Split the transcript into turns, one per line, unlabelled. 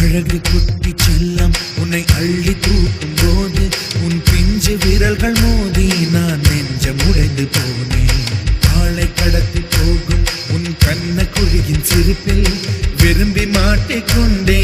அழகு குட்டி செல்லம் உன்னை அள்ளி தூக்கும் போது உன் பிஞ்சு விரல்கள் மோதி நான் நெஞ்சம் உடைந்து போனேன். ஆளை கடத்தி போகும் உன் கண்ண குழியின் சிரிப்பில் விரும்பி மாட்டிக்கொண்டே